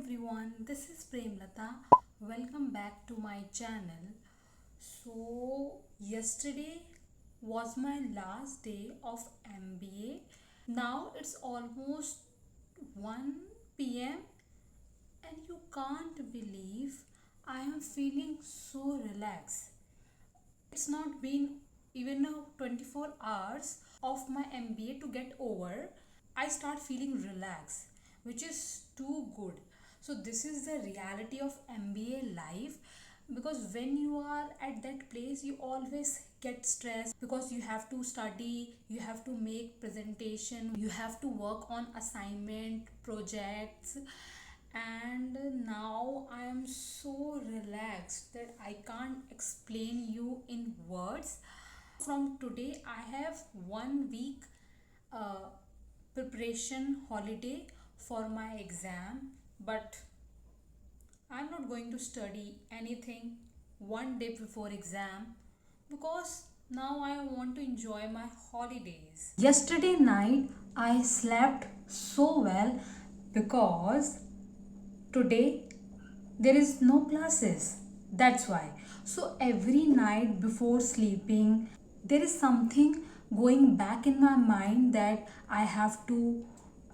everyone, this is Premlata. Welcome back to my channel. Yesterday was my last day of MBA. Now it's almost 1 p.m. and you can't believe I am feeling so relaxed. It's not been even 24 hours of my MBA to get over. I start feeling relaxed, which is too good. So this is the reality of MBA life, because when you are at that place you always get stressed because you have to study, you have to make presentation, you have to work on assignment projects, and now I am so relaxed that I can't explain you in words. From today I have 1 week uh, preparation holiday for my exam, but I'm not going to study anything one day before exam because now I want to enjoy my holidays. Yesterday night I slept so well because today there is no classes. That's why. So every night before sleeping there is something going back in my mind that I have to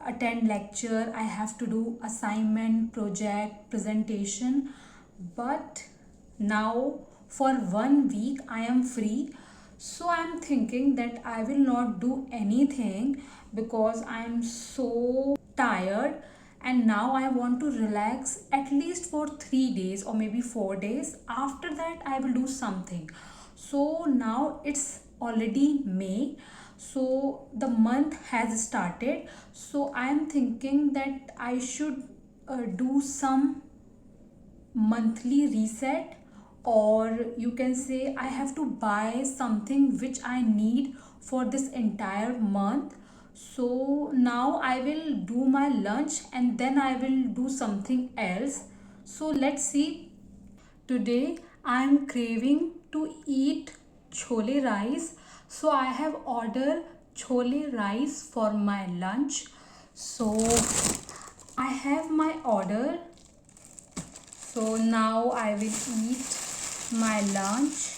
attend lecture, I have to do assignment, project, presentation. But now for 1 week I am free. So I am thinking that I will not do anything because I am so tired, and now I want to relax at least for 3 days or maybe 4 days. After that I will do something. So now it's already May, so the month has started. So I am thinking that I should do some monthly reset, or you can say I have to buy something which I need for this entire month. So now I will do my lunch and then I will do something else. So let's see. Today I am craving to eat chole rice. So I have ordered chole rice for my lunch. So I have my order. So now I will eat my lunch.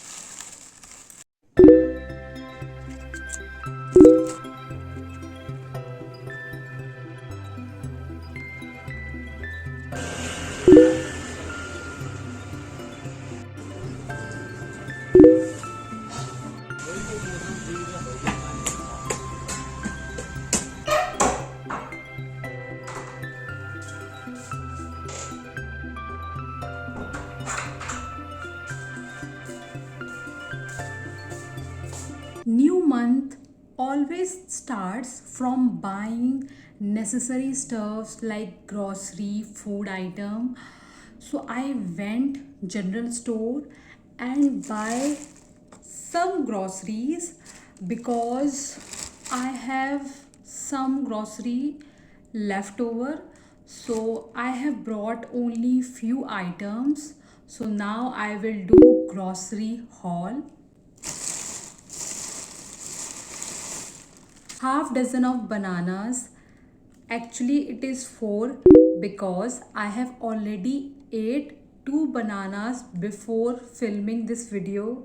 New month always starts from buying necessary stuffs like grocery, food item. So I went general store and buy some groceries because I have some grocery left over. So I have brought only few items. So now I will do grocery haul. Half dozen of bananas. Actually it is 4 because I have already ate 2 bananas before filming this video.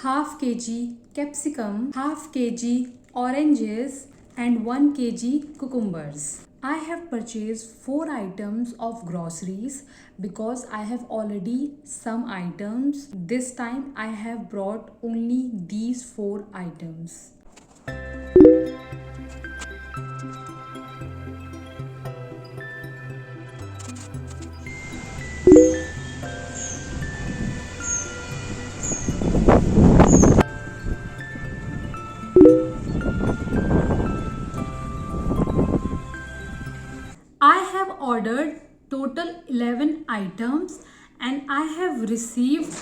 Half kg capsicum, half kg oranges, and 1 kg cucumbers. I have purchased 4 items of groceries because I have already some items. This time I have brought only these 4 items. I have ordered total 11 items and I have received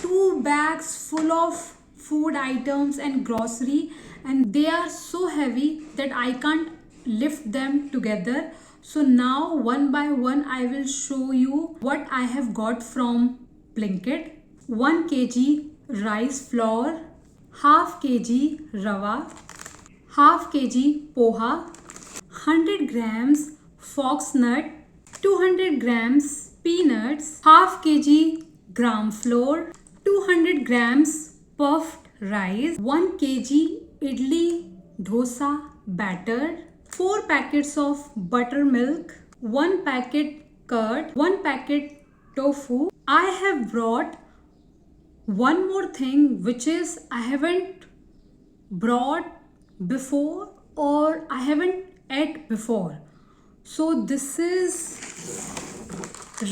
2 bags full of food items and grocery, and they are so heavy that I can't lift them together. So now one by one I will show you what I have got from Blinkit. 1 kg rice flour, half kg rava, half kg poha, 100 grams foxnut, 200 grams peanuts, half kg gram flour, 200 grams puffed rice, 1 kg idli dosa batter, 4 packets of buttermilk, 1 packet curd, 1 packet tofu. I have brought one more thing which is I haven't brought before or I haven't ate before. So this is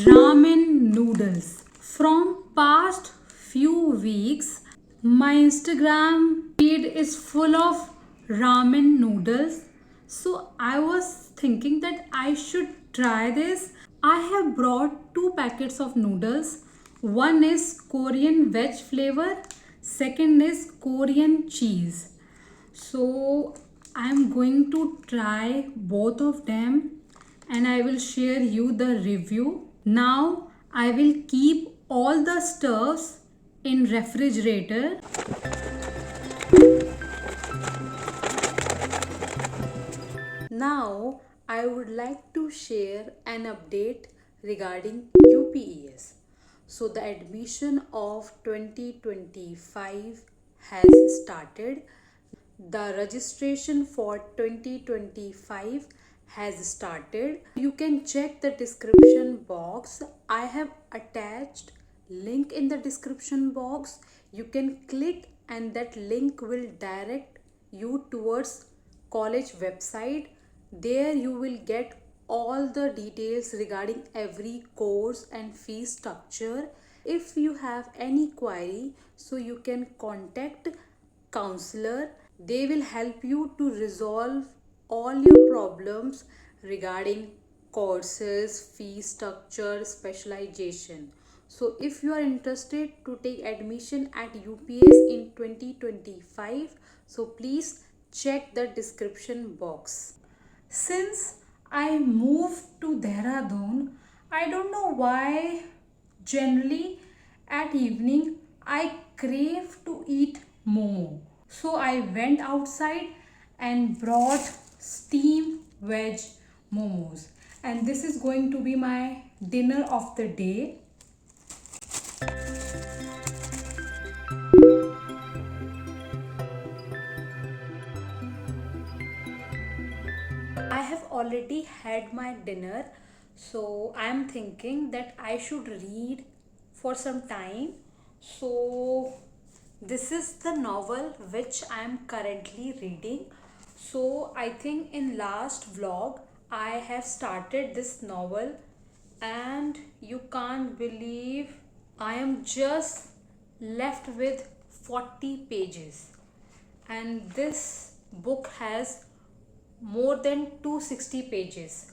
ramen noodles. From past few weeks my Instagram feed is full of ramen noodles. So I was thinking that I should try this. I have brought 2 packets of noodles. One is Korean veg flavor, second is Korean cheese. So I am going to try both of them and I will share you the review. Now I will keep all the stuffs in refrigerator. Now I would like to share an update regarding UPES. So the admission of 2025 has started. The registration for 2025 has started. You can check the description box. I have attached link in the description box. You can click and that link will direct you towards college website. There you will get all the details regarding every course and fee structure. If you have any query, so you can contact counselor. They will help you to resolve all your problems regarding courses, fee structure, specialization. So if you are interested to take admission at UPS in 2025, so please check the description box. Since I moved to Dehradun, I don't know why generally at evening I crave to eat momo. So I went outside and brought steamed veg momos. And this is going to be my dinner of the day. I have already had my dinner, so I am thinking that I should read for some time. So this is the novel which I am currently reading. So I think in last vlog I have started this novel and you can't believe I am just left with 40 pages, and this book has more than 260 pages.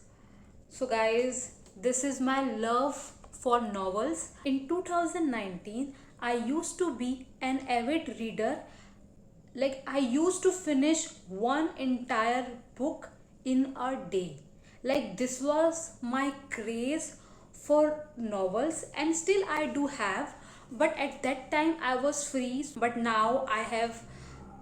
So guys, this is my love for novels. In 2019 I used to be an avid reader. Like I used to finish one entire book in a day. Like this was my craze for novels, and still I do have, but at that time I was free. But now I have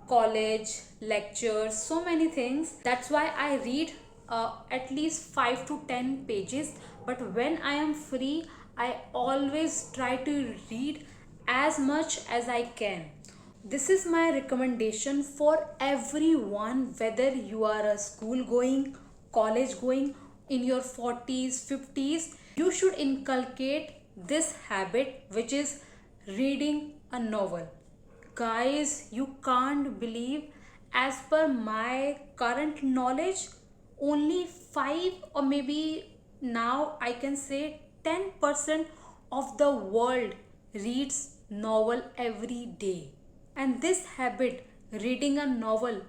college, lectures, so many things. That's why I read at least 5 to 10 pages. But when I am free, I always try to read as much as I can. This is my recommendation for everyone, whether you are a school going, college going, in your 40s, 50s, you should inculcate this habit, which is reading a novel. Guys, you can't believe, as per my current knowledge, only 5 or maybe now I can say 10% of the world reads novel every day. And this habit, reading a novel,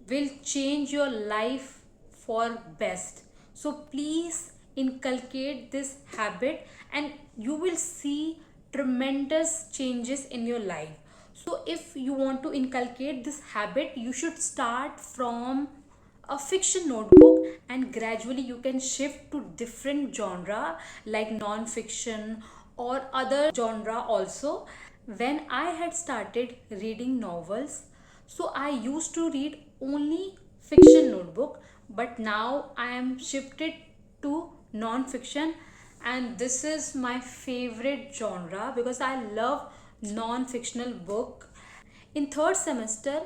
will change your life for best. So please inculcate this habit and you will see tremendous changes in your life. So if you want to inculcate this habit, you should start from a fiction notebook and gradually you can shift to different genre like non-fiction or other genre also. When I had started reading novels, so I used to read only fiction notebook, but now I am shifted to non-fiction, and this is my favorite genre because I love non-fictional book. In third semester,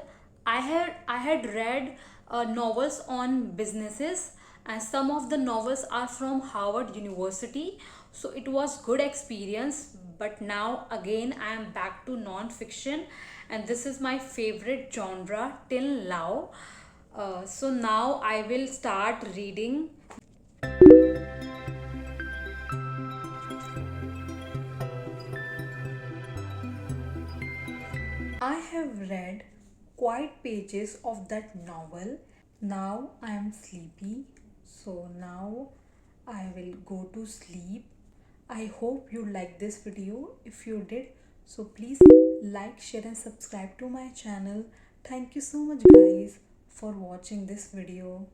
I had read novels on businesses, and some of the novels are from Harvard University. So it was good experience. But now again I am back to non-fiction, and this is my favorite genre till now. So now I will start reading. I have read quite pages of that novel. Now I am sleepy, so now I will go to sleep. I hope you liked this video. If you did, so please like, share, and subscribe to my channel. Thank you so much, guys, for watching this video.